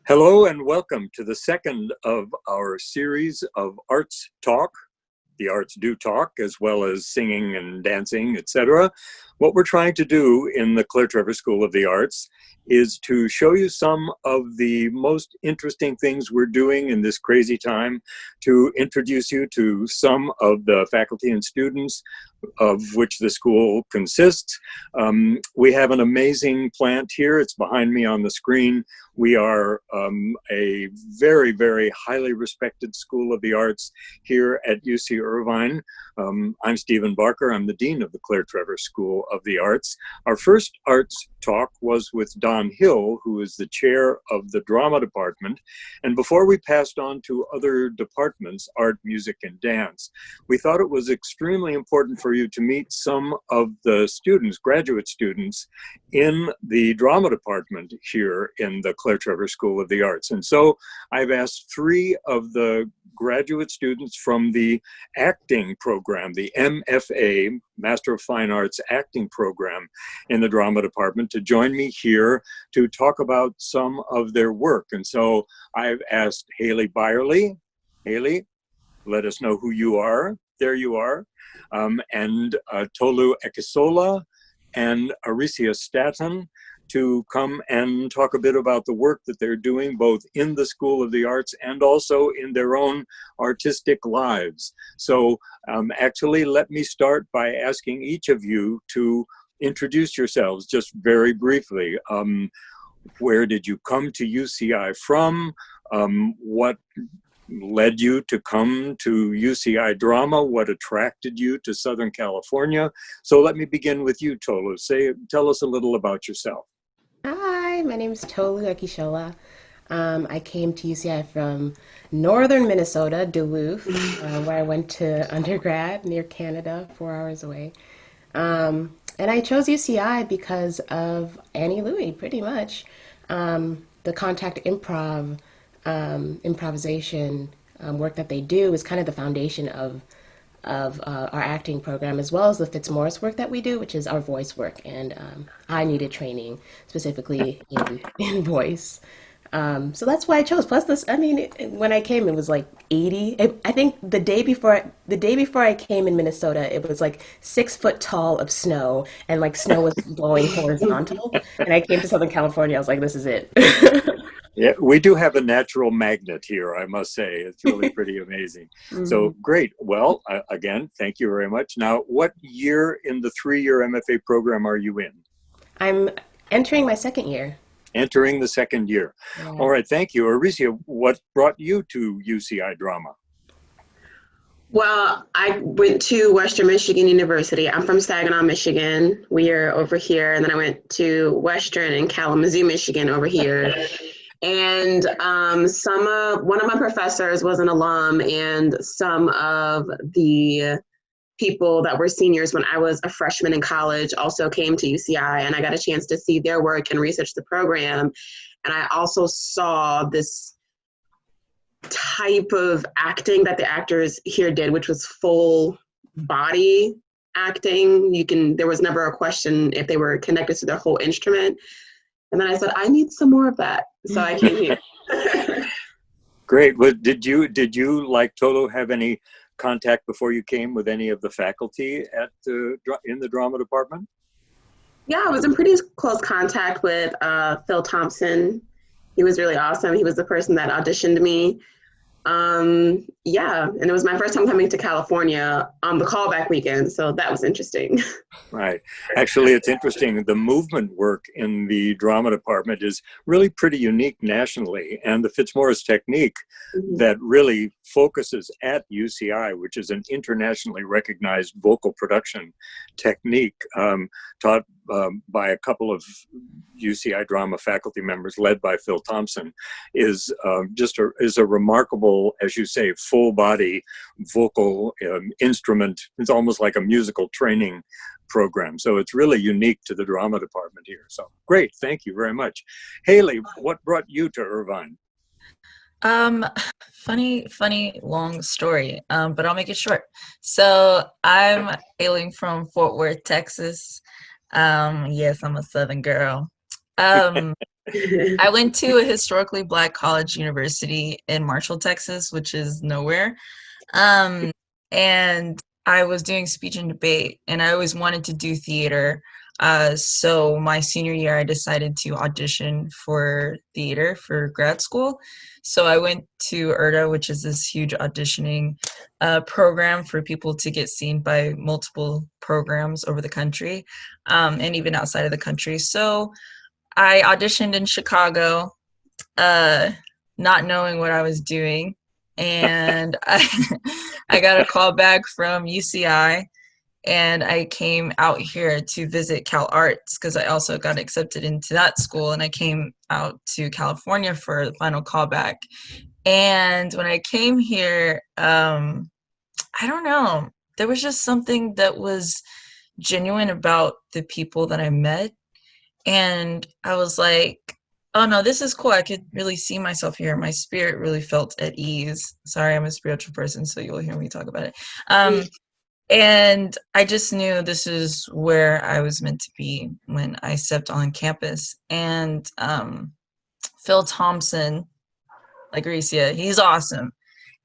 Hello and welcome to the second of our series of Arts Talk. The arts do talk, as well as singing and dancing, etc. What we're trying to do in the Claire Trevor School of the Arts is to show you some of the most interesting things we're doing in this crazy time, to introduce you to some of the faculty and students of which the school consists. We have an amazing plant here. It's behind me on the screen. We are a very, very highly respected School of the Arts here at UC Irvine. I'm Stephen Barker. I'm the Dean of the Claire Trevor School of the Arts. Our first Arts Talk was with Don Hill, who is the chair of the drama department. And before we passed on to other departments, art, music, and dance, we thought it was extremely important for you to meet some of the students, graduate students, in the drama department here in the Claire Trevor School of the Arts. And so I've asked three of the graduate students from the acting program, the M.F.A, Master of Fine Arts acting program in the drama department, to join me here to talk about some of their work. And so I've asked Haley Byerly. Haley, let us know who you are. There you are. And Tolu Ekisola and Aricia Staton to come and talk a bit about the work that they're doing both in the School of the Arts and also in their own artistic lives. So actually, let me start by asking each of you to introduce yourselves just very briefly. Where did you come to UCI from? What led you to come to UCI Drama? What attracted you to Southern California? So let me begin with you, Tolu. Tell us a little about yourself. Hi, my name is Tolu Ekisola. I came to UCI from northern Minnesota, Duluth, where I went to undergrad near Canada, 4 hours away. And I chose UCI because of Annie Louie, pretty much. The contact improvisation work that they do is kind of the foundation of our acting program, as well as the Fitzmaurice work that we do, which is our voice work. And I needed training specifically in voice. So that's why I chose. Plus, when I came, it was like 80. I think the day before I came in Minnesota, it was like 6 foot tall of snow, and like snow was blowing horizontal. And I came to Southern California. I was like, this is it. Yeah, we do have a natural magnet here, I must say. It's really pretty amazing. So great. Well, again, thank you very much. Now, what year in the 3-year MFA program are you in? I'm entering my second year. Entering the second year. Yeah. All right, thank you. Aricia, what brought you to UCI Drama? Well, I went to Western Michigan University. I'm from Saginaw, Michigan. We are over here. And then I went to Western in Kalamazoo, Michigan over here. And one of my professors was an alum, and some of the people that were seniors when I was a freshman in college also came to UCI, and I got a chance to see their work and research the program. And I also saw this type of acting that the actors here did, which was full body acting. There was never a question if they were connected to their whole instrument. And then I said, I need some more of that. So I came here. Great. Well, did you, like Tolu, have any contact before you came with any of the faculty in the drama department? Yeah, I was in pretty close contact with Phil Thompson. He was really awesome. He was the person that auditioned me. And it was my first time coming to California on the callback weekend, so that was interesting. Right. Actually, it's interesting. The movement work in the drama department is really pretty unique nationally, and the Fitzmaurice technique that really focuses at UCI, which is an internationally recognized vocal production technique taught by a couple of UCI drama faculty members led by Phil Thompson, is a remarkable, as you say, full body vocal instrument. It's almost like a musical training program. So it's really unique to the drama department here. So great. Thank you very much. Haley, what brought you to Irvine? Funny long story, but I'll make it short. So I'm hailing from Fort Worth, Texas. Yes, I'm a Southern girl. I went to a historically Black college university in Marshall, Texas, which is nowhere. Um, and I was doing speech and debate, and I always wanted to do theater. So my senior year, I decided to audition for theater for grad school. So I went to ERTA, which is this huge auditioning program for people to get seen by multiple programs over the country, and even outside of the country. So I auditioned in Chicago, uh, not knowing what I was doing. And I got a call back from UCI, and I came out here to visit Cal Arts because I also got accepted into that school. And I came out to California for the final callback. And when I came here, I don't know, there was just something that was genuine about the people that I met. And I was like, oh no, this is cool. I could really see myself here. My spirit really felt at ease. Sorry, I'm a spiritual person, so you'll hear me talk about it. And I just knew this is where I was meant to be when I stepped on campus. And Phil Thompson, like Gracia, he's awesome.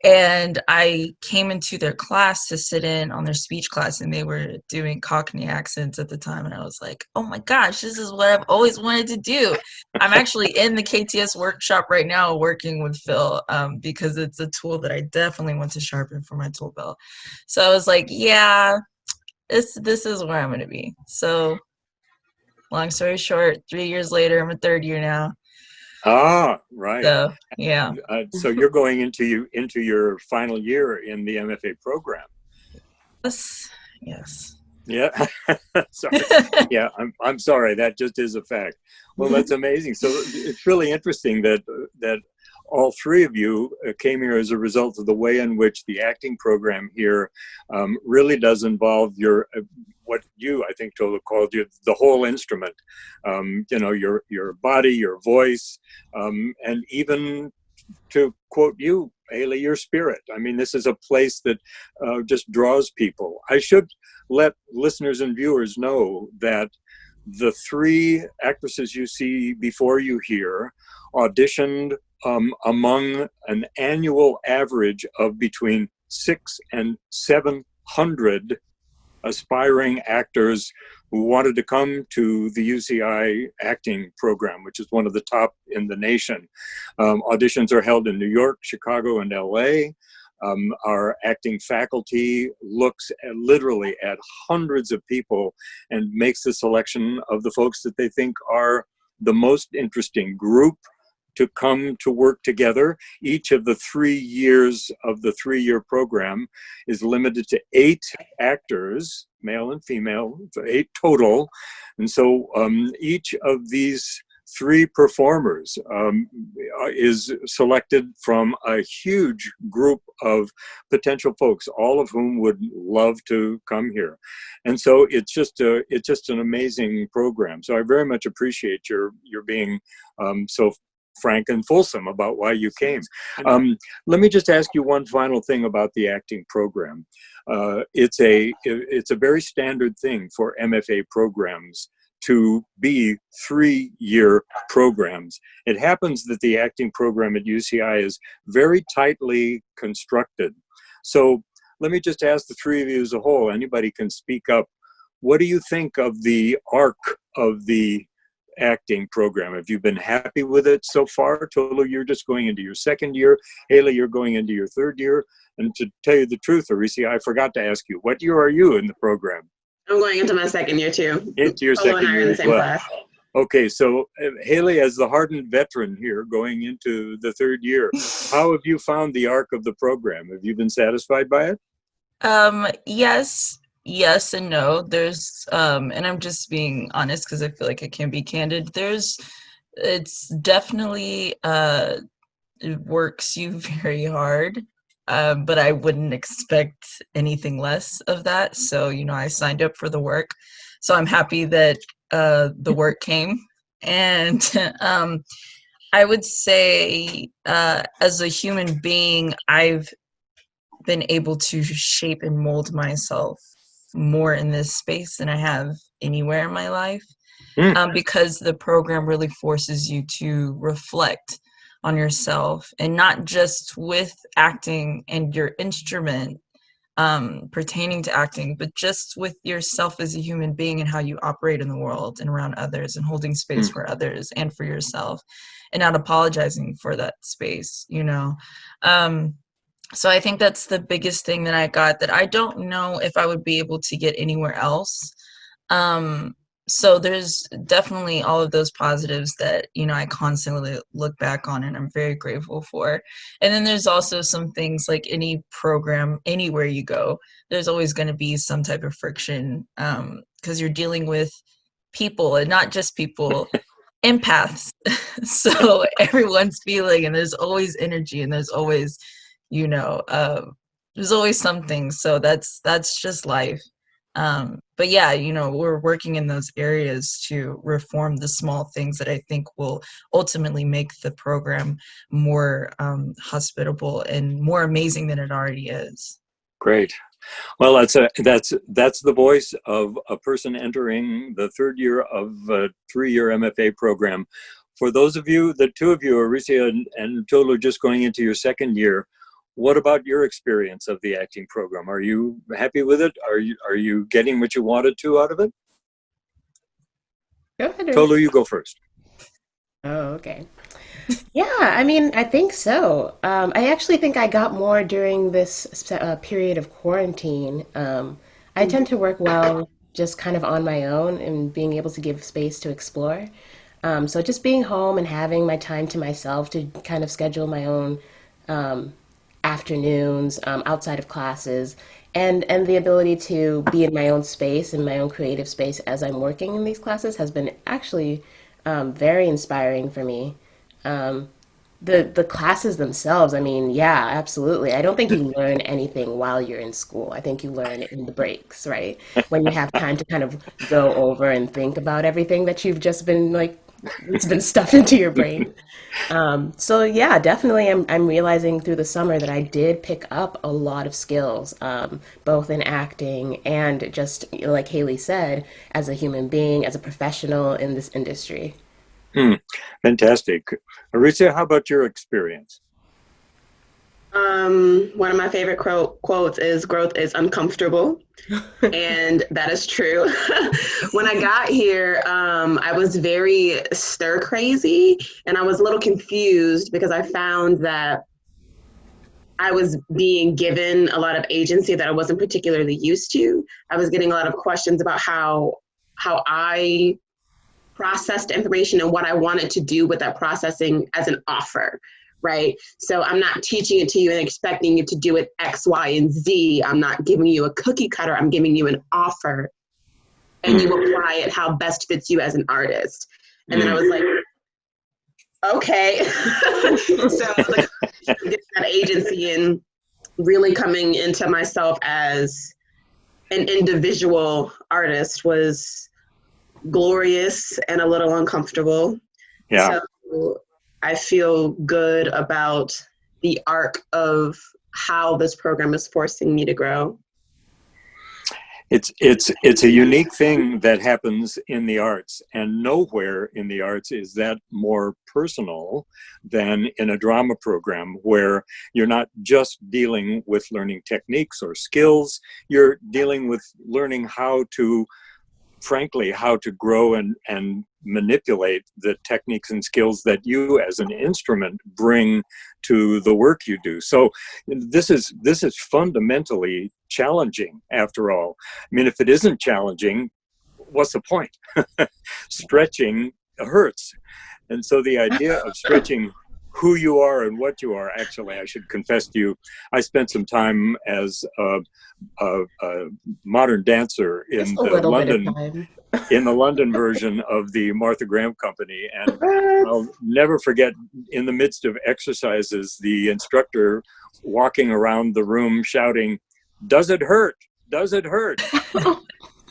And I came into their class to sit in on their speech class, and they were doing Cockney accents at the time. And I was like, oh my gosh, this is what I've always wanted to do. I'm actually in the KTS workshop right now working with Phil, because it's a tool that I definitely want to sharpen for my tool belt. So I was like, yeah, this is where I'm going to be. So long story short, 3 years later, I'm a third year now. Ah, right. So yeah. So you're going into your final year in the M.F.A. program. Yes. Yeah. Sorry. Yeah, I'm sorry. That just is a fact. Well, that's amazing. So it's really interesting that all three of you came here as a result of the way in which the acting program here really does involve your what you, I think, Tola called you the whole instrument. You know, your body, your voice, and even to quote you, Haley, your spirit. I mean, this is a place that just draws people. I should let listeners and viewers know that the three actresses you see before you here auditioned among an annual average of between 600 and 700 aspiring actors who wanted to come to the UCI acting program, which is one of the top in the nation. Auditions are held in New York, Chicago, and LA. Our acting faculty looks literally at hundreds of people and makes the selection of the folks that they think are the most interesting group to come to work together. Each of the 3 years of the 3-year program is limited to 8 actors, male and female, so 8 total. And so each of these 3 performers is selected from a huge group of potential folks, all of whom would love to come here. And so it's just an amazing program. So I very much appreciate your being so frank and fulsome about why you came. Let me just ask you one final thing about the acting program. It's a very standard thing for M.F.A. programs to be 3-year programs. It happens that the acting program at UCI is very tightly constructed. So let me just ask the 3 of you as a whole, anybody can speak up. What do you think of the arc of the acting program? Have you been happy with it so far? Tolu, you're just going into your 2nd year. Haley, you're going into your 3rd year. And to tell you the truth, Arisi, I forgot to ask you, what year are you in the program? I'm going into my 2nd year too. Into your Polo 2nd year as well. Class. Okay, so Haley, as the hardened veteran here going into the 3rd year, how have you found the arc of the program? Have you been satisfied by it? Yes and no. There's and I'm just being honest because I feel like I can be candid. It's definitely it works you very hard, but I wouldn't expect anything less of that. So, you know, I signed up for the work. So I'm happy that the work came. And I would say as a human being, I've been able to shape and mold myself more in this space than I have anywhere in my life, Mm. because the program really forces you to reflect on yourself, and not just with acting and your instrument pertaining to acting, but just with yourself as a human being and how you operate in the world and around others, and holding space Mm. for others and for yourself, and not apologizing for that space, you know. So I think that's the biggest thing that I got, that I don't know if I would be able to get anywhere else. Um, so there's definitely all of those positives that, you know, I constantly look back on and I'm very grateful for. And then there's also some things, like any program, anywhere you go, there's always going to be some type of friction, because you're dealing with people, and not just people, empaths. So everyone's feeling, and there's always energy, and there's always, you know, there's always something. So that's just life. But yeah, you know, we're working in those areas to reform the small things that I think will ultimately make the program more hospitable and more amazing than it already is. Great. Well, that's the voice of a person entering the third year of a 3-year M.F.A. program. For those of you, the two of you, Aricia and Tolu, just going into your second year, what about your experience of the acting program? Are you happy with it? Are you getting what you wanted to out of it? Go ahead, Tolu, Ruth. you go first. Oh, okay. Yeah, I mean, I think so. I actually think I got more during this period of quarantine. I tend to work well just kind of on my own and being able to give space to explore. So just being home and having my time to myself to kind of schedule my own afternoons outside of classes, and the ability to be in my own space and my own creative space as I'm working in these classes has been actually very inspiring for me. Um, the classes themselves, I mean, yeah, absolutely. I don't think you learn anything while you're in school. I think you learn it in the breaks, right? When you have time to kind of go over and think about everything that you've just been like, it's been stuffed into your brain. So yeah, definitely I'm realizing through the summer that I did pick up a lot of skills, both in acting and just like Haley said, as a human being, as a professional in this industry. Hmm. Fantastic. Aricia, how about your experience? One of my favorite quotes is growth is uncomfortable. And that is true. When I got here, I was very stir crazy and I was a little confused because I found that I was being given a lot of agency that I wasn't particularly used to. I was getting a lot of questions about how I processed information and what I wanted to do with that processing as an offer, right? So I'm not teaching it to you and expecting you to do it X, Y, and Z. I'm not giving you a cookie cutter. I'm giving you an offer and you apply it how best fits you as an artist. And then I was like, okay. So like, get that agency and really coming into myself as an individual artist was glorious and a little uncomfortable. Yeah. So I feel good about the arc of how this program is forcing me to grow. It's a unique thing that happens in the arts, and nowhere in the arts is that more personal than in a drama program, where you're not just dealing with learning techniques or skills, you're dealing with learning how to, frankly, how to grow and manipulate the techniques and skills that you as an instrument bring to the work you do. So this is fundamentally challenging after all. I mean, if it isn't challenging, what's the point? Stretching hurts. And so the idea of stretching who you are and what you are, actually, I should confess to you, I spent some time as a modern dancer Just a little bit of time. in the London version of the Martha Graham Company. And I'll never forget, in the midst of exercises, the instructor walking around the room shouting, "Does it hurt? Does it hurt?"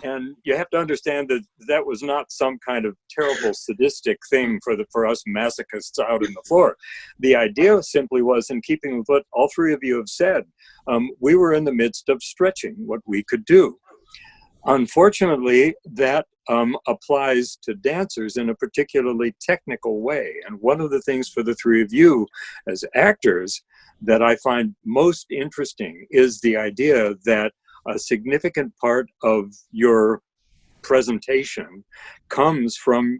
And you have to understand that that was not some kind of terrible sadistic thing for us masochists out on the floor. The idea simply was, in keeping with what all three of you have said, we were in the midst of stretching what we could do. Unfortunately, that applies to dancers in a particularly technical way. And one of the things for the three of you as actors that I find most interesting is the idea that a significant part of your presentation comes from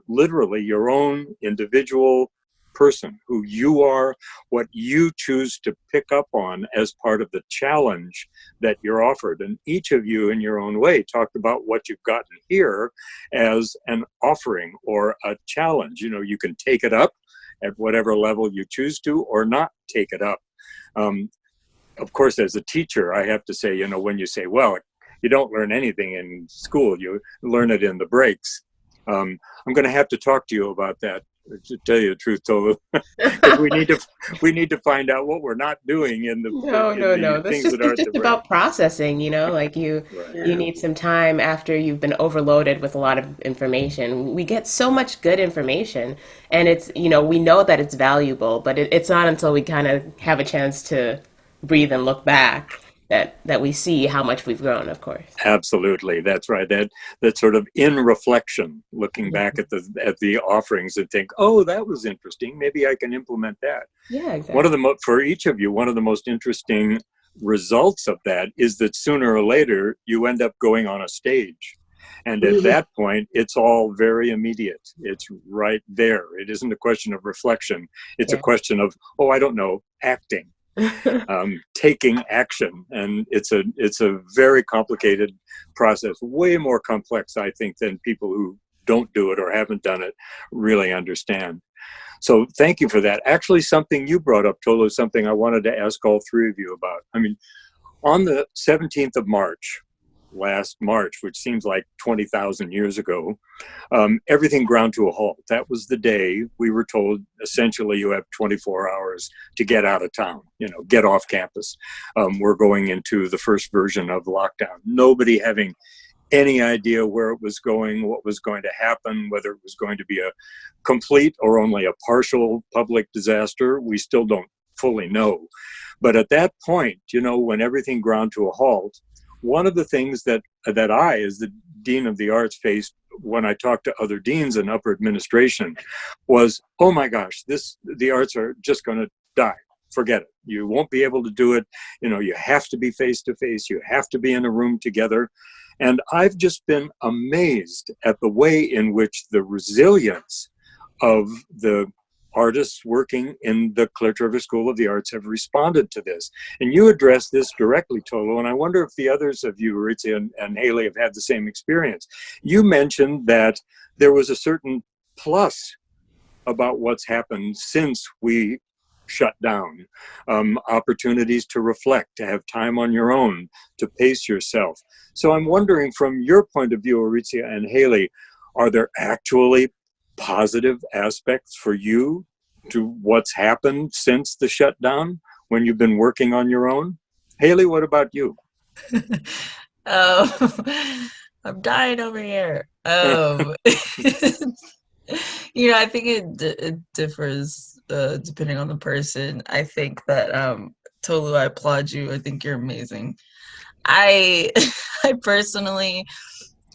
literally your own individual person, who you are, what you choose to pick up on as part of the challenge that you're offered. And each of you in your own way talked about what you've gotten here as an offering or a challenge. You know, you can take it up at whatever level you choose to, or not take it up. Of course, as a teacher, I have to say, you know, when you say, well, you don't learn anything in school, you learn it in the breaks. I'm going to have to talk to you about that, to tell you the truth, Tolu. Because we need to find out what we're not doing in the No. That's things just that are it's at the just break. about processing, you know, like Right. you need some time after you've been overloaded with a lot of information. We get so much good information, and it's, you know, we know that it's valuable, but it's not until we kind of have a chance to breathe and look back that we see how much we've grown, of course. Absolutely, that's right. That sort of in reflection, looking back at the offerings and think, oh, that was interesting. Maybe I can implement that. Yeah, exactly. For each of you, one of the most interesting results of that is that sooner or later you end up going on a stage. And at that point, it's all very immediate. It's right there. It isn't a question of reflection. It's a Yeah. question of, oh, I don't know, acting. Taking action, and it's a very complicated process, way more complex, I think, than people who don't do it or haven't done it really understand. So thank you for that. Actually, something you brought up, Tolu, is something I wanted to ask all three of you about. I mean, on the 17th of March, last March, which seems like 20,000 years ago, everything ground to a halt. That was the day we were told, essentially, you have 24 hours to get out of town, you know, get off campus. We're going into the first version of lockdown. Nobody having any idea where it was going, what was going to happen, whether it was going to be a complete or only a partial public disaster. We still don't fully know. But at that point, you know, when everything ground to a halt, one of the things that I, as the Dean of the Arts, faced when I talked to other deans and upper administration was, oh my gosh, the arts are just going to die. Forget it. You won't be able to do it. You know, you have to be face to face. You have to be in a room together. And I've just been amazed at the way in which the resilience of the artists working in the Claire Trevor School of the Arts have responded to this. And you addressed this directly, Tolu, and I wonder if the others of you, Ritzia and Haley, have had the same experience. You mentioned that there was a certain plus about what's happened since we shut down, opportunities to reflect, to have time on your own, to pace yourself. So I'm wondering, from your point of view, Aritzia and Haley, are there actually positive aspects for you to what's happened since the shutdown when you've been working on your own? Haley, what about you? Oh, I'm dying over here. You know, I think it differs depending on the person. I think that Tolu, I applaud you. I think you're amazing. I I personally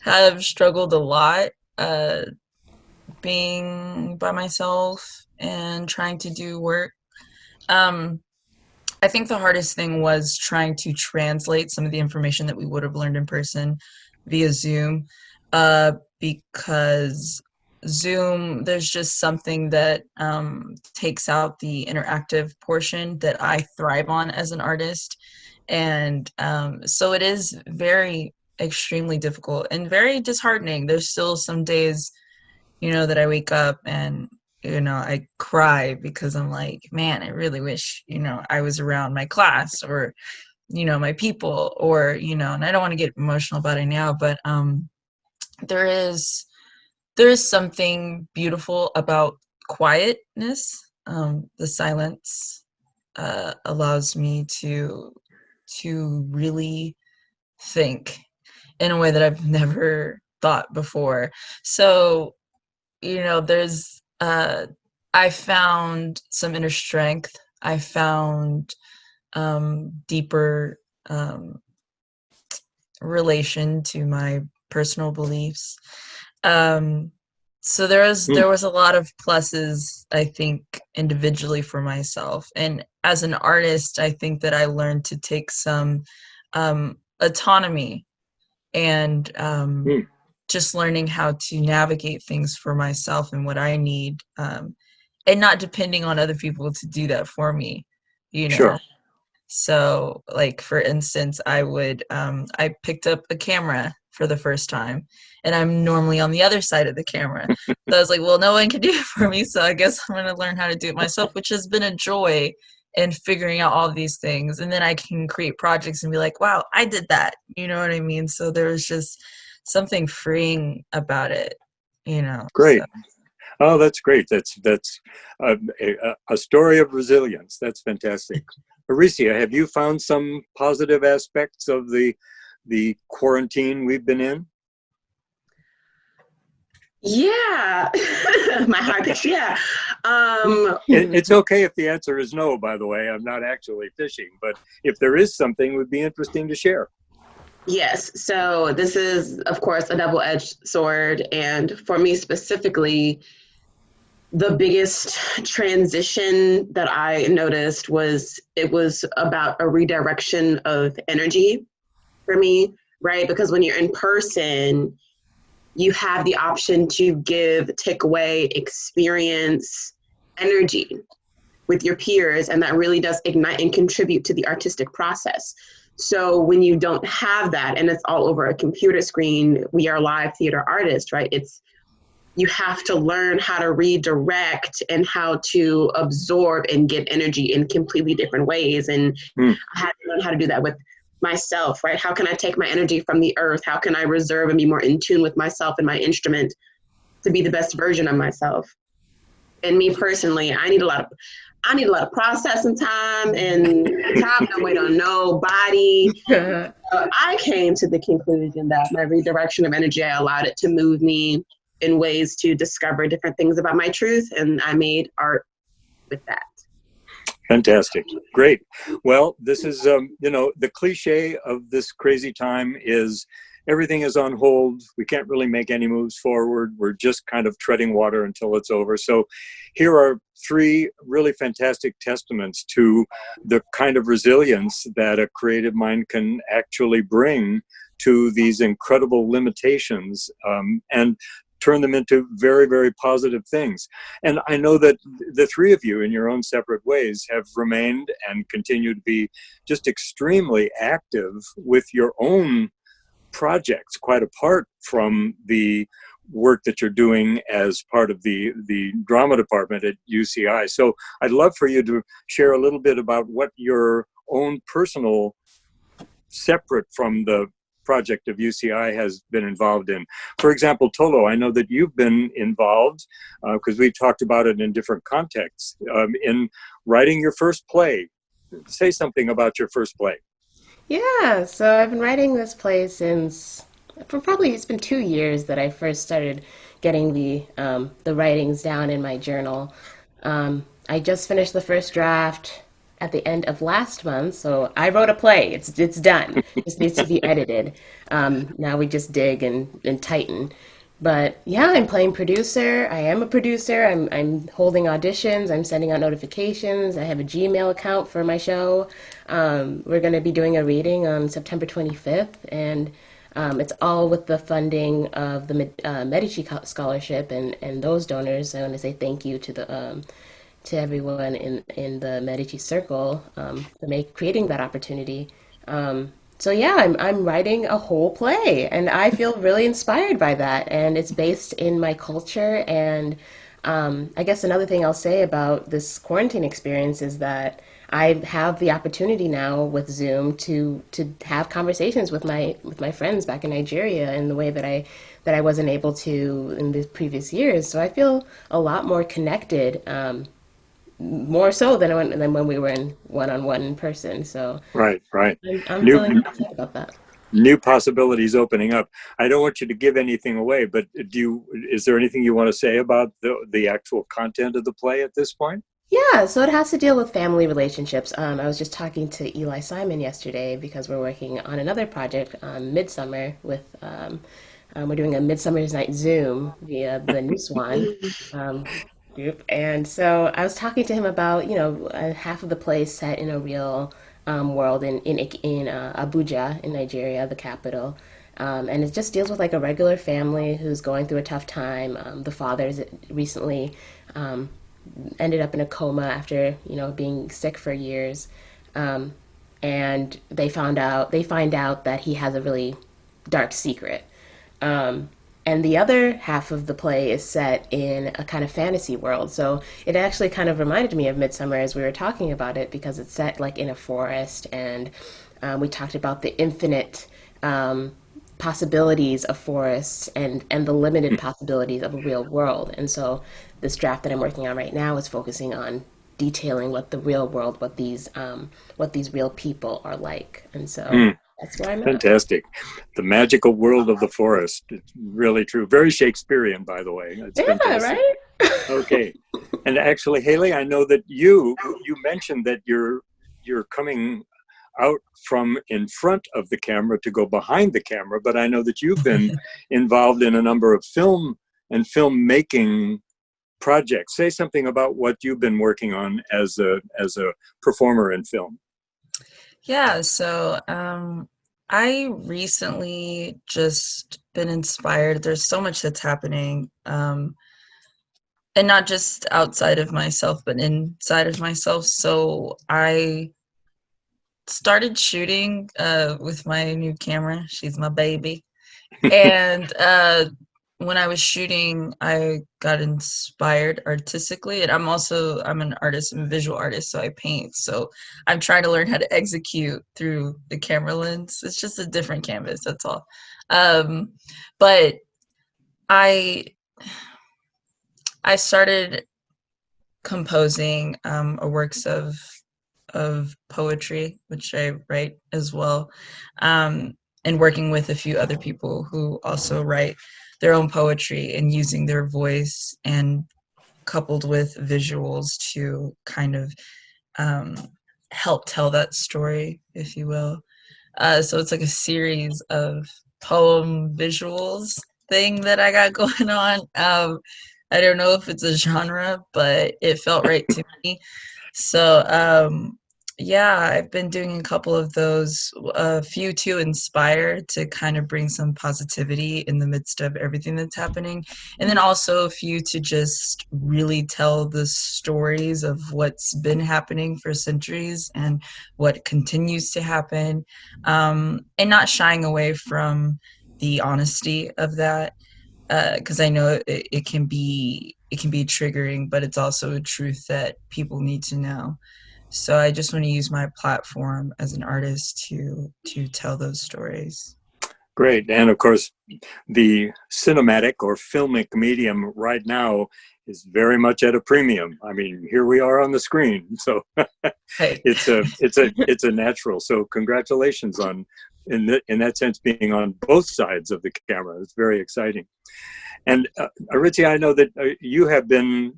have struggled a lot being by myself and trying to do work. I think the hardest thing was trying to translate some of the information that we would have learned in person via Zoom, because Zoom, there's just something that takes out the interactive portion that I thrive on as an artist. And so it is very extremely difficult and very disheartening. There's still some days, you know, that I wake up and, you know, I cry because I'm like, man, I really wish, you know, I was around my class or, you know, my people, or, you know, and I don't want to get emotional about it now, but there is something beautiful about quietness. The silence allows me to really think in a way that I've never thought before. So, you know, I found some inner strength. I found deeper relation to my personal beliefs. So there was a lot of pluses, I think, individually for myself. And as an artist, I think that I learned to take some autonomy and just learning how to navigate things for myself and what I need, and not depending on other people to do that for me, you know. Sure. So, like, for instance, I picked up a camera for the first time, and I'm normally on the other side of the camera. So I was like, well, no one can do it for me, so I guess I'm going to learn how to do it myself, which has been a joy in figuring out all these things. And then I can create projects and be like, wow, I did that. You know what I mean? So there was just something freeing about it, you know. Great. So. Oh, that's great. That's a story of resilience. That's fantastic. Aricia, have you found some positive aspects of the quarantine we've been in? Yeah, my heart is, yeah. It's okay if the answer is no, by the way. I'm not actually fishing, but if there is something, it would be interesting to share. Yes, so this is, of course, a double-edged sword. And for me specifically, the biggest transition that I noticed was it was about a redirection of energy for me, right? Because when you're in person, you have the option to give, take away, experience energy with your peers, and that really does ignite and contribute to the artistic process. So when you don't have that and it's all over a computer screen, we are live theater artists, right? You have to learn how to redirect and how to absorb and get energy in completely different ways. And I had to learn how to do that with myself, right? How can I take my energy from the earth? How can I reserve and be more in tune with myself and my instrument to be the best version of myself? And me personally, I need a lot of processing time, and time don't wait on nobody. I came to the conclusion that my redirection of energy, I allowed it to move me in ways to discover different things about my truth, and I made art with that. Fantastic. Great. Well, this is, the cliche of this crazy time is everything is on hold. We can't really make any moves forward. We're just kind of treading water until it's over. So here are 3 really fantastic testaments to the kind of resilience that a creative mind can actually bring to these incredible limitations, and turn them into very, very positive things. And I know that the 3 of you in your own separate ways have remained and continue to be just extremely active with your own projects, quite apart from the work that you're doing as part of the drama department at UCI. So I'd love for you to share a little bit about what your own personal, separate from the project of UCI, has been involved in. For example, Tolo, I know that you've been involved, because we've talked about it in different contexts, in writing your first play. Say something about your first play. Yeah, so I've been writing this play it's been 2 years that I first started getting the writings down in my journal. I just finished the first draft at the end of last month, so I wrote a play. It's done. It just needs to be edited. Now we just dig and tighten. But yeah, I'm playing producer. I am a producer. I'm holding auditions. I'm sending out notifications. I have a Gmail account for my show. We're going to be doing a reading on September 25th, and it's all with the funding of the Medici Scholarship and those donors. I want to say thank you to everyone in the Medici Circle for creating that opportunity. So yeah, I'm writing a whole play, and I feel really inspired by that. And it's based in my culture. And I guess another thing I'll say about this quarantine experience is that I have the opportunity now with Zoom to have conversations with my friends back in Nigeria in the way that I wasn't able to in the previous years. So I feel a lot more connected. More so than when we were in one-on-one in person. So right. I'm feeling excited about that. New possibilities opening up. I don't want you to give anything away, but is there anything you want to say about the actual content of the play at this point? Yeah, Yeah, so it has to deal with family relationships. I was just talking to Eli Simon yesterday because we're working on another project, Midsummer, with we're doing a Midsummer's Night Zoom via the New Swan um, group, and so I was talking to him about half of the play is set in a real world in Abuja in Nigeria, the capital. And it just deals with like a regular family who's going through a tough time. The father's recently um, ended up in a coma after being sick for years, and they find out that he has a really dark secret. And the other half of the play is set in a kind of fantasy world. So it actually kind of reminded me of Midsummer as we were talking about it because it's set like in a forest, and we talked about the infinite possibilities of forests and the limited possibilities of a real world. And so this draft that I'm working on right now is focusing on detailing what the real world, what these real people are like. And so that's where I'm at. Fantastic. The magical world of the forest. It's really true. Very Shakespearean, by the way. It's Yeah, fantastic. right? Okay. And actually, Haley, I know that you mentioned that you're coming out from in front of the camera to go behind the camera, but I know that you've been involved in a number of film and filmmaking projects. Say something about what you've been working on as a performer in film. Yeah, so I recently just been inspired. There's so much that's happening, and not just outside of myself, but inside of myself. So I started shooting with my new camera. She's my baby. And when I was shooting, I got inspired artistically. And I'm an artist, I'm a visual artist, so I paint. So I'm trying to learn how to execute through the camera lens. It's just a different canvas, that's all. But I I started composing works of poetry, which I write as well, and working with a few other people who also write their own poetry and using their voice and coupled with visuals to kind of um, help tell that story, if you will. So it's like a series of poem visuals thing that I got going on. I don't know if it's a genre, but it felt right to me. So, yeah, I've been doing a couple of those, a few to inspire to kind of bring some positivity in the midst of everything that's happening. And then also a few to just really tell the stories of what's been happening for centuries and what continues to happen, and not shying away from the honesty of that. Because I know it can be triggering, but it's also a truth that people need to know. So I just want to use my platform as an artist to tell those stories. Great. And of course, the cinematic or filmic medium right now is very much at a premium. I mean, here we are on the screen, so Hey. it's a natural. So congratulations on in that sense being on both sides of the camera. It's very exciting. And Aritzi, I know that you have been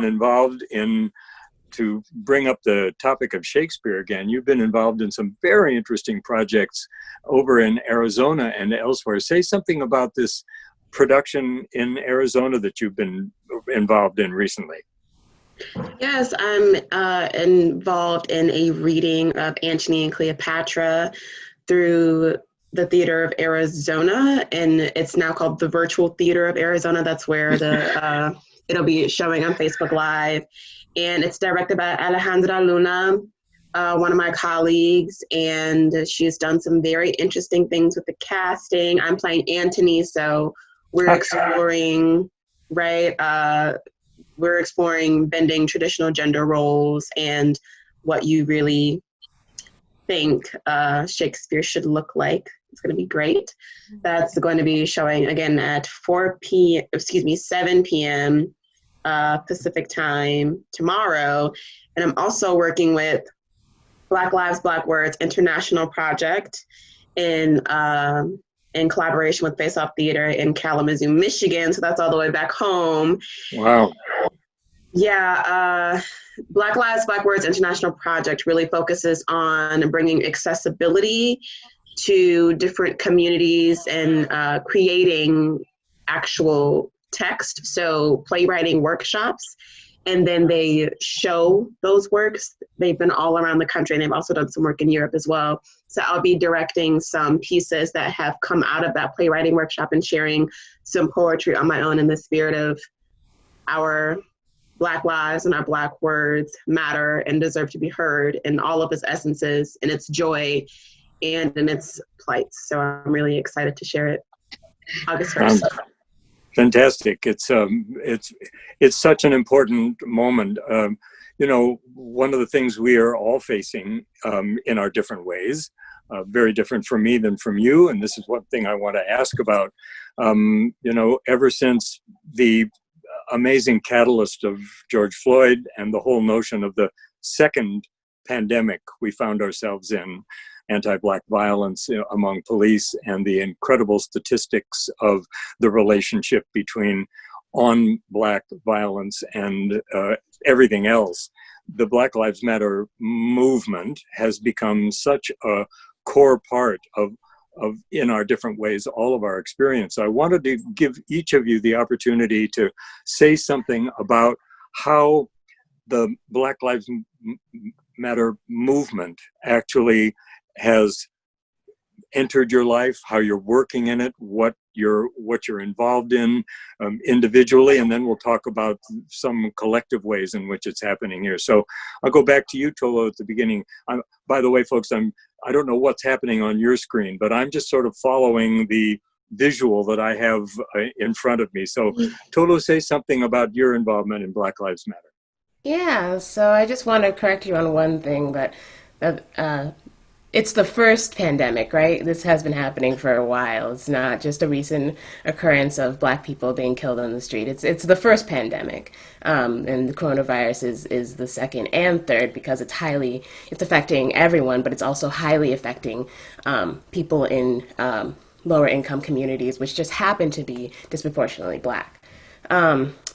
involved in, to bring up the topic of Shakespeare again, you've been involved in some very interesting projects over in Arizona and elsewhere. Say something about this production in Arizona that you've been involved in recently. Yes, I'm involved in a reading of Antony and Cleopatra through the Theater of Arizona, and it's now called the Virtual Theater of Arizona. That's where the it'll be showing on Facebook Live, and it's directed by Alejandra Luna, one of my colleagues, and she's done some very interesting things with the casting. I'm playing Antony, so we're exploring, right? We're exploring bending traditional gender roles and what you really think Shakespeare should look like. It's going to be great. That's going to be showing again at 7 p.m. Pacific time tomorrow. And I'm also working with Black Lives, Black Words International Project in collaboration with Face Off Theater in Kalamazoo, Michigan. So that's all the way back home. Wow. Yeah, Black Lives, Black Words International Project really focuses on bringing accessibility to different communities and creating actual text, so playwriting workshops, and then they show those works. They've been all around the country, and they've also done some work in Europe as well. So I'll be directing some pieces that have come out of that playwriting workshop and sharing some poetry on my own in the spirit of our Black lives and our Black words matter and deserve to be heard in all of its essences, in its joy, and in its plights. So I'm really excited to share it August 1st. Fantastic. It's such an important moment. You know, one of the things we are all facing in our different ways, very different from me than from you, and this is one thing I want to ask about. You know, ever since the amazing catalyst of George Floyd and the whole notion of the second pandemic we found ourselves in, anti-Black violence among police, and the incredible statistics of the relationship between on-Black violence and everything else, the Black Lives Matter movement has become such a core part of in our different ways, all of our experience. I wanted to give each of you the opportunity to say something about how the Black Lives Matter movement actually has entered your life, how you're working in it, what you're involved in individually, and then we'll talk about some collective ways in which it's happening here. So I'll go back to you, Tolo, at the beginning. By the way, folks, I don't know what's happening on your screen, but I'm just sort of following the visual that I have in front of me. So Tolo, say something about your involvement in Black Lives Matter. Yeah, so I just want to correct you on one thing that it's the first pandemic, right? This has been happening for a while. It's not just a recent occurrence of Black people being killed on the street. It's the first pandemic, and the coronavirus is the second and third because it's affecting everyone, but it's also highly affecting people in lower income communities, which just happen to be disproportionately Black.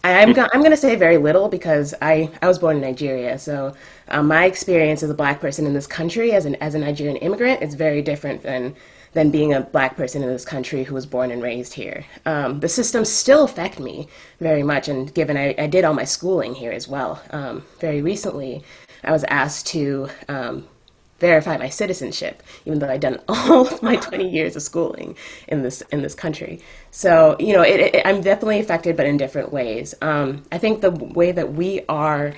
I'm going to say very little because I was born in Nigeria, so my experience as a Black person in this country as a Nigerian immigrant is very different than being a Black person in this country who was born and raised here. The systems still affect me very much, and given I did all my schooling here as well. Very recently, I was asked to verify my citizenship, even though I'd done all of my 20 years of schooling in this country. So, you know, I'm definitely affected, but in different ways. I think the way that we are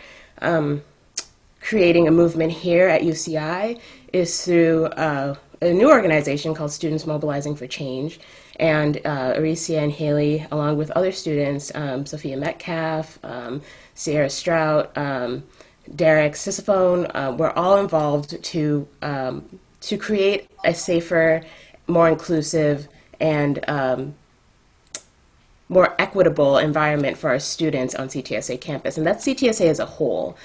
creating a movement here at UCI is through a new organization called Students Mobilizing for Change. And Aricia and Haley, along with other students, Sophia Metcalf, Sierra Strout, Derek Sisophone, we're all involved to create a safer, more inclusive, and more equitable environment for our students on CTSA campus. And that's CTSA as a whole.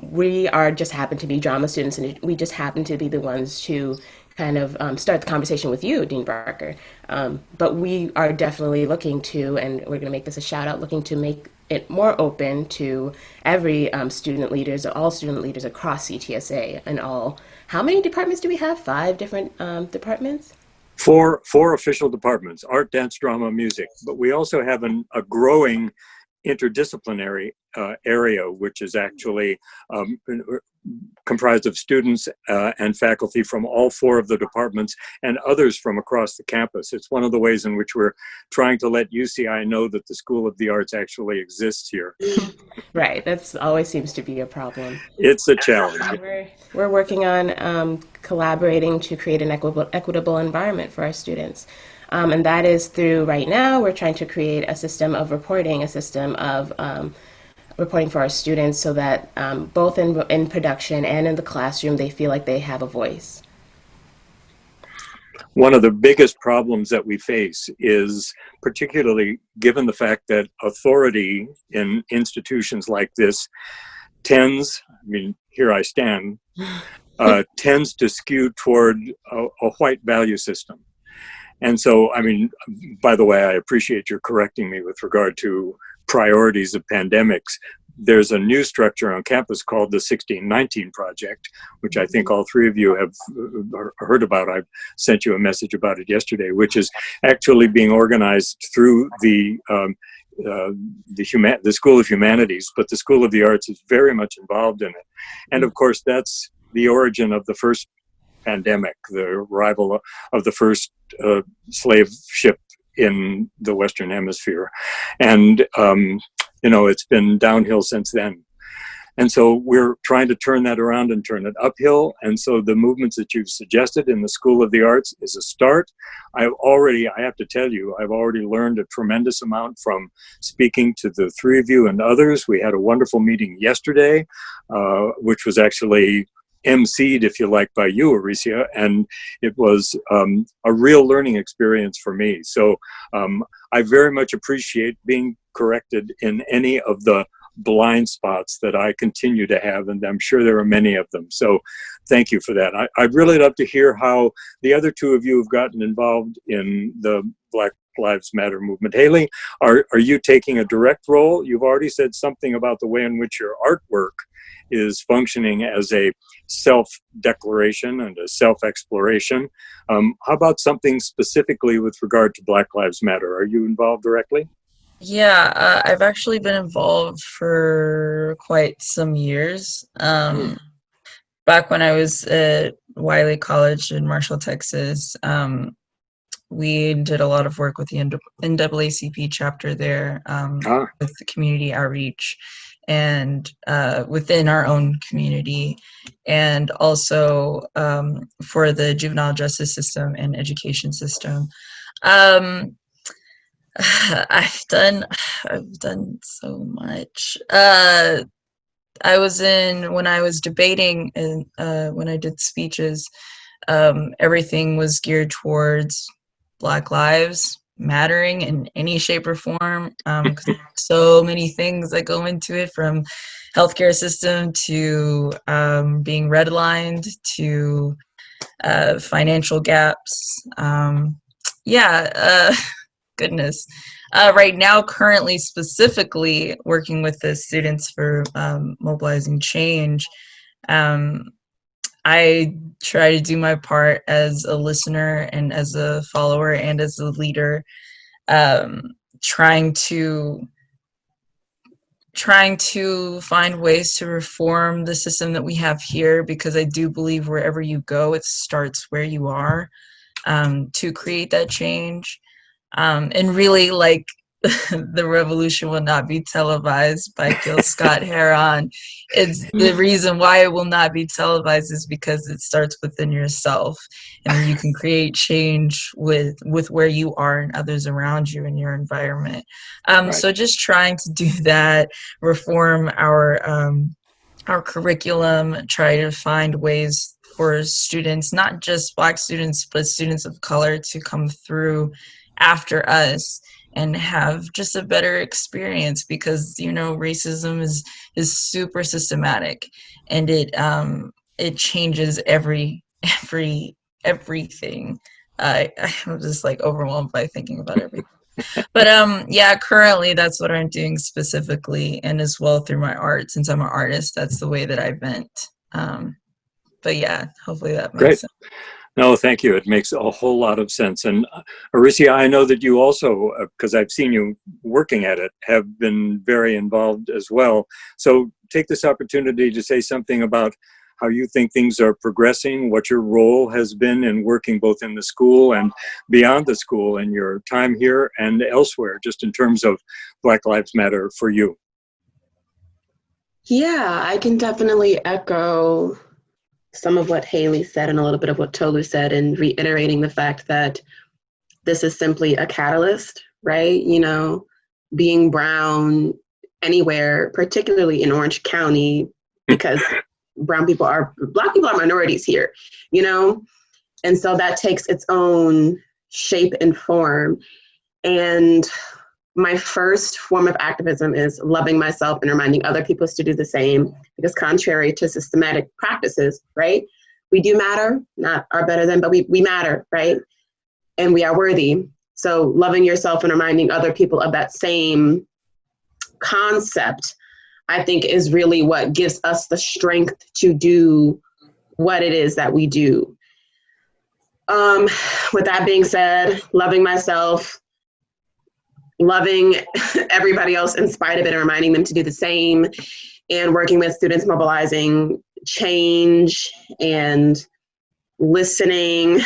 We just happen to be drama students, and we just happen to be the ones to kind of start the conversation with you, Dean Barker. But we are definitely looking to, and we're going to make this a shout out, looking to make it more open to every student leaders, all student leaders across CTSA and all. How many departments do we have? 5 different departments? Four official departments: art, dance, drama, music. But we also have a growing interdisciplinary area, which is actually comprised of students and faculty from all 4 of the departments and others from across the campus. It's one of the ways in which we're trying to let UCI know that the School of the Arts actually exists here. Right, that's always seems to be a problem. It's a challenge. We're working on collaborating to create an equitable environment for our students. And that is through, right now, we're trying to create a system of reporting, reporting for our students so that both in production and in the classroom, they feel like they have a voice. One of the biggest problems that we face is, particularly given the fact that authority in institutions like this tends, I mean, here I stand, tends to skew toward a white value system. And so, I mean, by the way, I appreciate your correcting me with regard to priorities of pandemics, there's a new structure on campus called the 1619 Project, which I think all three of you have heard about. I sent you a message about it yesterday, which is actually being organized through the School of Humanities, but the School of the Arts is very much involved in it. And of course, that's the origin of the first pandemic, the arrival of the first slave ship in the Western Hemisphere. And, it's been downhill since then. And so we're trying to turn that around and turn it uphill. And so the movements that you've suggested in the School of the Arts is a start. I have to tell you, I've already learned a tremendous amount from speaking to the three of you and others. We had a wonderful meeting yesterday, which was actually emceed, if you like, by you, Aricia, and it was a real learning experience for me. So I very much appreciate being corrected in any of the blind spots that I continue to have, and I'm sure there are many of them. So thank you for that. I'd really love to hear how the other two of you have gotten involved in the Black Lives Matter movement. Haley, are you taking a direct role? You've already said something about the way in which your artwork is functioning as a self-declaration and a self-exploration. How about something specifically with regard to Black Lives Matter? Are you involved directly? Yeah, I've actually been involved for quite some years. Back when I was at Wiley College in Marshall, Texas, we did a lot of work with the NAACP chapter there, with the community outreach and within our own community, and also for the juvenile justice system and education system. I've done so much. When I was debating and when I did speeches, everything was geared towards Black lives mattering in any shape or form, because there's so many things that go into it, from healthcare system to being redlined to financial gaps. Goodness. Right now, currently, specifically working with the students for mobilizing change, I try to do my part as a listener and as a follower and as a leader, trying to find ways to reform the system that we have here, because I do believe wherever you go, it starts where you are, to create that change. And really, like, the revolution will not be televised by Gil Scott Heron. It's the reason why it will not be televised is because it starts within yourself, and then you can create change with where you are and others around you in your environment. Right. So just trying to do that, reform our curriculum, try to find ways for students, not just Black students, but students of color, to come through after us and have just a better experience, because racism is super systematic, and it changes everything. I'm just like overwhelmed by thinking about everything. But currently that's what I'm doing specifically, and as well through my art, since I'm an artist, that's the way that I vent. But yeah, hopefully that makes sense. No, thank you. It makes a whole lot of sense. And Aricia, I know that you also, because I've seen you working at it, have been very involved as well. So take this opportunity to say something about how you think things are progressing, what your role has been in working both in the school and beyond the school, and your time here and elsewhere, just in terms of Black Lives Matter for you. Yeah, I can definitely echo some of what Haley said and a little bit of what Tolu said, and reiterating the fact that this is simply a catalyst, right? Being brown anywhere, particularly in Orange County, because Black people are minorities here, and so that takes its own shape and form. And my first form of activism is loving myself and reminding other people to do the same, because contrary to systematic practices, right? We do matter, not are better than, but we matter, right? And we are worthy. So loving yourself and reminding other people of that same concept I think is really what gives us the strength to do what it is that we do. With that being said, loving myself, loving everybody else in spite of it and reminding them to do the same, and working with students, mobilizing change and listening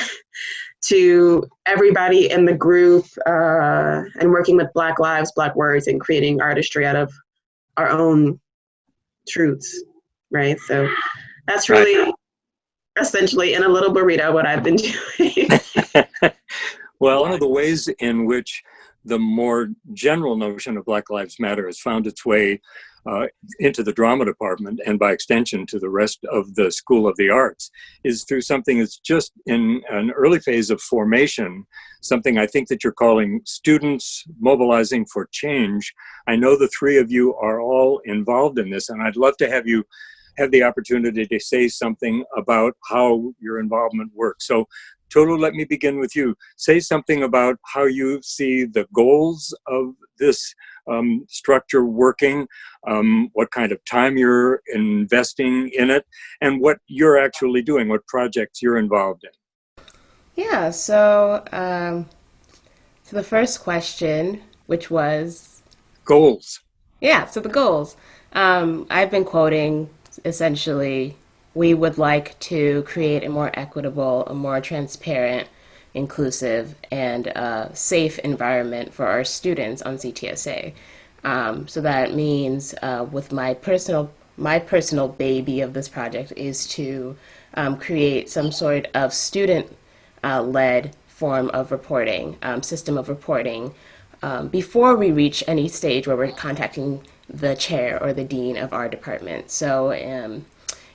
to everybody in the group, and working with Black Lives, Black Words, and creating artistry out of our own truths, right? So that's really essentially in a little burrito what I've been doing. Well, one of the ways in which the more general notion of Black Lives Matter has found its way into the drama department, and by extension to the rest of the School of the Arts, is through something that's just in an early phase of formation, something I think that you're calling Students Mobilizing for Change. I know the three of you are all involved in this, and I'd love to have you have the opportunity to say something about how your involvement works. So Tolu, let me begin with you. Say something about how you see the goals of this structure working, what kind of time you're investing in it, and what you're actually doing, what projects you're involved in. Yeah, so the first question, which was? Goals. Yeah, so the goals. I've been quoting, essentially, we would like to create a more equitable, a more transparent, inclusive, and safe environment for our students on CTSA. So that means with my personal baby of this project is to create some sort of student-led form of reporting, system of reporting, before we reach any stage where we're contacting the chair or the dean of our department. So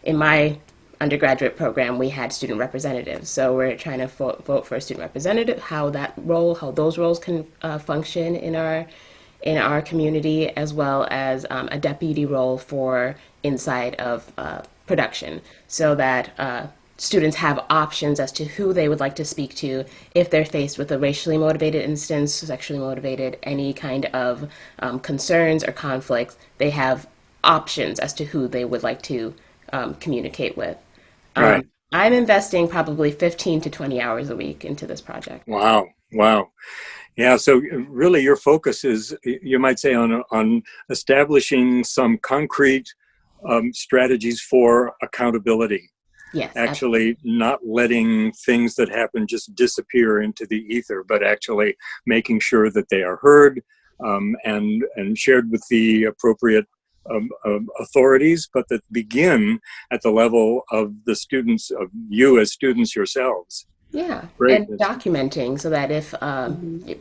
in my undergraduate program, we had student representatives. So we're trying to vote for a student representative, how those roles can function in our community, as well as a deputy role for inside of production, so that students have options as to who they would like to speak to if they're faced with a racially motivated instance, sexually motivated, any kind of concerns or conflicts. They have options as to who they would like to communicate with. Right. I'm investing probably 15 to 20 hours a week into this project. Wow. Yeah, so really your focus is, you might say, on establishing some concrete strategies for accountability. Yes. Actually not letting things that happen just disappear into the ether, but actually making sure that they are heard and shared with the appropriate authorities, but that begin at the level of the students, of you as students yourselves. Yeah, Great. and documenting so that if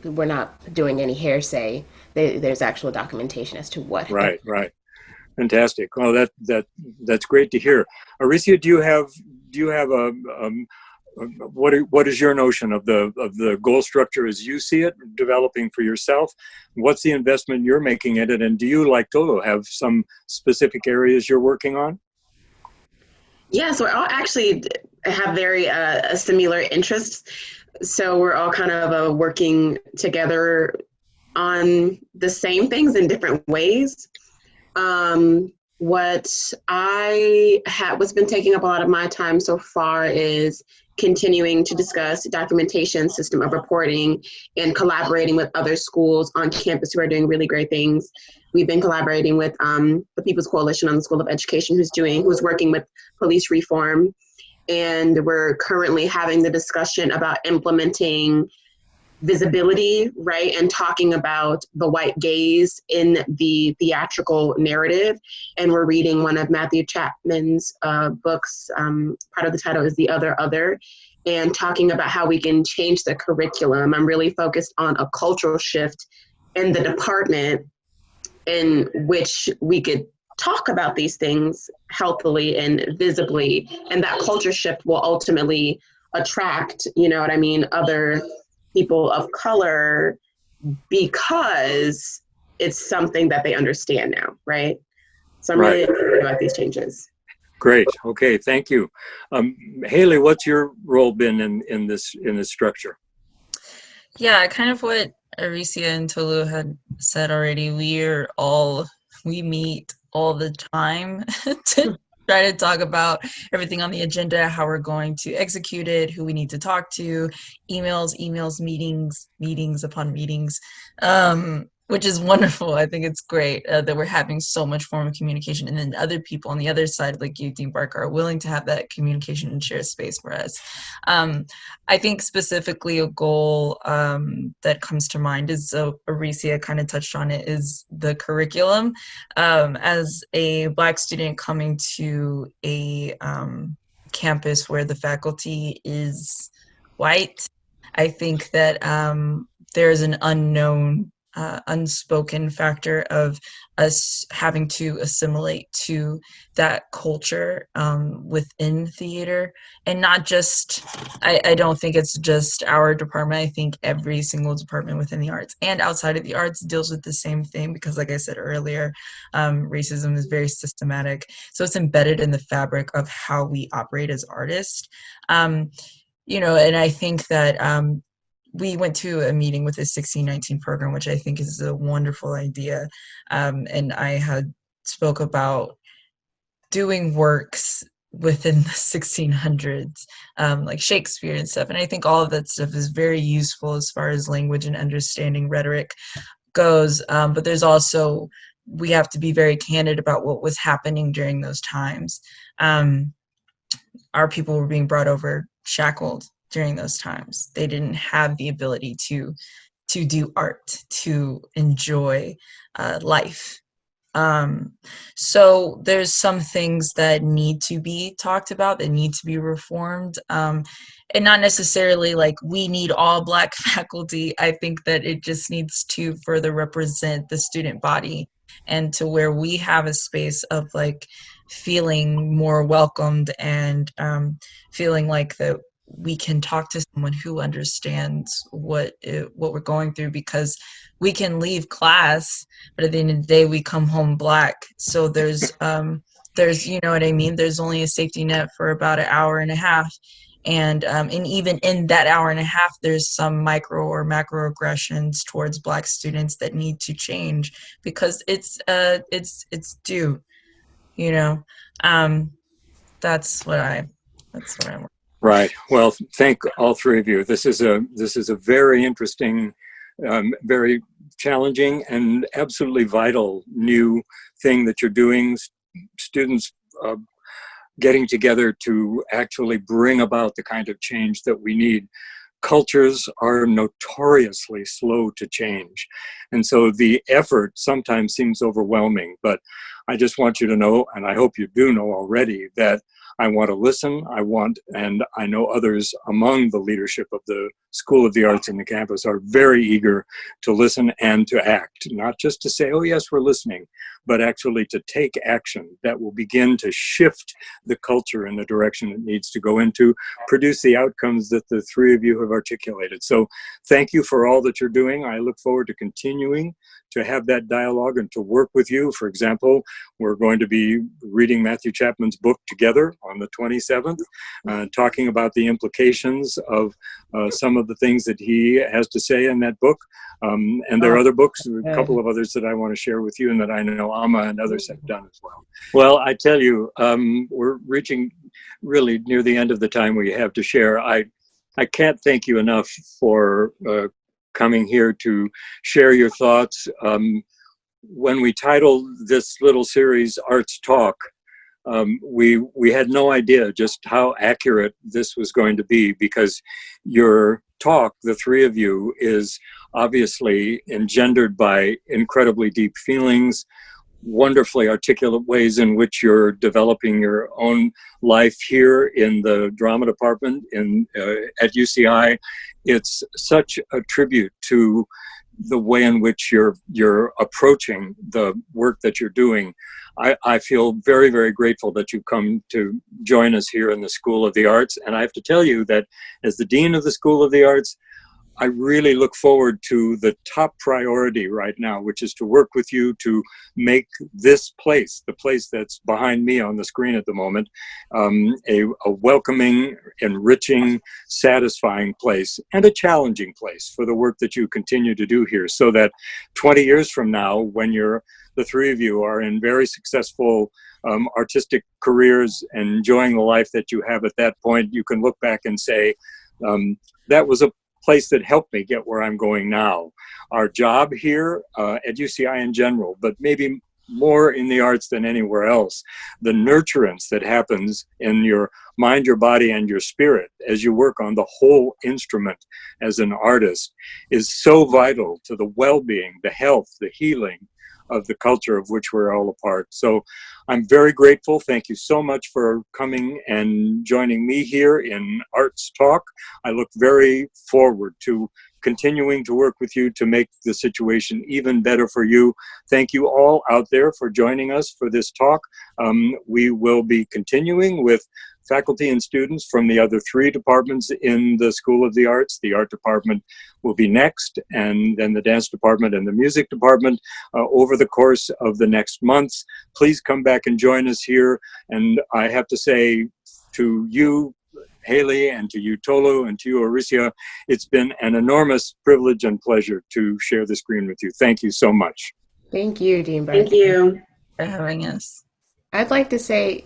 we're not doing any hearsay, there's actual documentation as to what. Right. Fantastic. Well, that's great to hear. Aricia, do you have a what is your notion of the goal structure as you see it developing for yourself? What's the investment you're making in it? And do you, like Tolu, have some specific areas you're working on? Yeah, so we all actually have very similar interests. So we're all kind of working together on the same things in different ways. What's been taking up a lot of my time so far is continuing to discuss documentation, system of reporting, and collaborating with other schools on campus who are doing really great things. We've been collaborating with the People's Coalition on the School of Education, who's working with police reform. And we're currently having the discussion about implementing visibility, right, and talking about the white gaze in the theatrical narrative. And we're reading one of Matthew Chapman's books. Part of the title is The Other, and talking about how we can change the curriculum. I'm really focused on a cultural shift in the department in which we could talk about these things healthily and visibly, and that culture shift will ultimately attract, other people of color, because it's something that they understand now, right? So I'm really excited about these changes. Great. Okay. Thank you. Haley, what's your role been in this structure? Yeah, kind of what Aricia and Tolu had said already. We meet all the time to try to talk about everything on the agenda, how we're going to execute it, who we need to talk to, emails, meetings upon meetings, which is wonderful. I think it's great that we're having so much form of communication, and then other people on the other side, like you, Dean Barker, are willing to have that communication and share space for us. I think specifically a goal that comes to mind is, Aricia kind of touched on it, is the curriculum. As a Black student coming to a campus where the faculty is white, I think that there's an unspoken factor of us having to assimilate to that culture within theater. And not just, I don't think it's just our department. I think every single department within the arts and outside of the arts deals with the same thing, because like I said earlier, racism is very systematic. So it's embedded in the fabric of how we operate as artists. You know, and I think that we went to a meeting with the 1619 program, which I think is a wonderful idea. And I had spoke about doing works within the 1600s, like Shakespeare and stuff. And I think all of that stuff is very useful as far as language and understanding rhetoric goes. But there's also, we have to be very candid about what was happening during those times. Our people were being brought over shackled during those times. They didn't have the ability to do art, to enjoy life. So there's some things that need to be talked about, that need to be reformed. And not necessarily like we need all Black faculty. I think that it just needs to further represent the student body, and to where we have a space of like feeling more welcomed, and feeling like that we can talk to someone who understands what we're going through, because we can leave class, but at the end of the day, we come home Black. So there's, you know what I mean? There's only a safety net for about an hour and a half. And even in that hour and a half, there's some micro or macroaggressions towards Black students that need to change, because it's due, you know. That's what I'm. Right. Well, thank all three of you. This is a very interesting, very challenging, and absolutely vital new thing that you're doing. Students getting together to actually bring about the kind of change that we need. Cultures are notoriously slow to change. And so the effort sometimes seems overwhelming, but I just want you to know, and I hope you do know already, that I want to listen. And I know others among the leadership of the School of the Arts in the campus are very eager to listen and to act, not just to say, oh yes, we're listening, but actually to take action that will begin to shift the culture in the direction it needs to go into, produce the outcomes that the three of you have articulated. So thank you for all that you're doing. I look forward to continuing to have that dialogue and to work with you. For example, we're going to be reading Matthew Chapman's book together on the 27th, talking about the implications of some of the things that he has to say in that book. And there are other books, a couple of others that I want to share with you and that I know Amma and others have done as well. Well, I tell you, we're reaching really near the end of the time we have to share. I can't thank you enough for coming here to share your thoughts. When we titled this little series Arts Talk, we had no idea just how accurate this was going to be, because your talk, the three of you, is obviously engendered by incredibly deep feelings, wonderfully articulate ways in which you're developing your own life here in the drama department at UCI. It's such a tribute to the way in which you're approaching the work that you're doing. I feel very, very grateful that you've come to join us here in the School of the Arts. And I have to tell you that as the Dean of the School of the Arts, I really look forward to the top priority right now, which is to work with you to make this place, the place that's behind me on the screen at the moment, a welcoming, enriching, satisfying place, and a challenging place for the work that you continue to do here, so that 20 years from now, when you're the three of you are in very successful artistic careers and enjoying the life that you have at that point, you can look back and say, that was a place that helped me get where I'm going now. Our job here at UCI in general, but maybe more in the arts than anywhere else, the nurturance that happens in your mind, your body, and your spirit as you work on the whole instrument as an artist is so vital to the well-being, the health, the healing of the culture of which we're all a part. So I'm very grateful. Thank you so much for coming and joining me here in Arts Talk. I look very forward to continuing to work with you to make the situation even better for you. Thank you all out there for joining us for this talk. We will be continuing with faculty and students from the other three departments in the School of the Arts. The art department will be next, and then the dance department and the music department over the course of the next months. Please come back and join us here. And I have to say to you, Haley, and to you, Tolu, and to you, Aricia, it's been an enormous privilege and pleasure to share the screen with you. Thank you so much. Thank you, Dean Burke. Thank you for having us. I'd like to say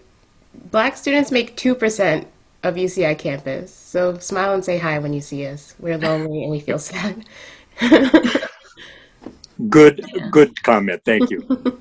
Black students make 2% of UCI campus. So smile and say hi when you see us. We're lonely and we feel sad. Good comment. Thank you.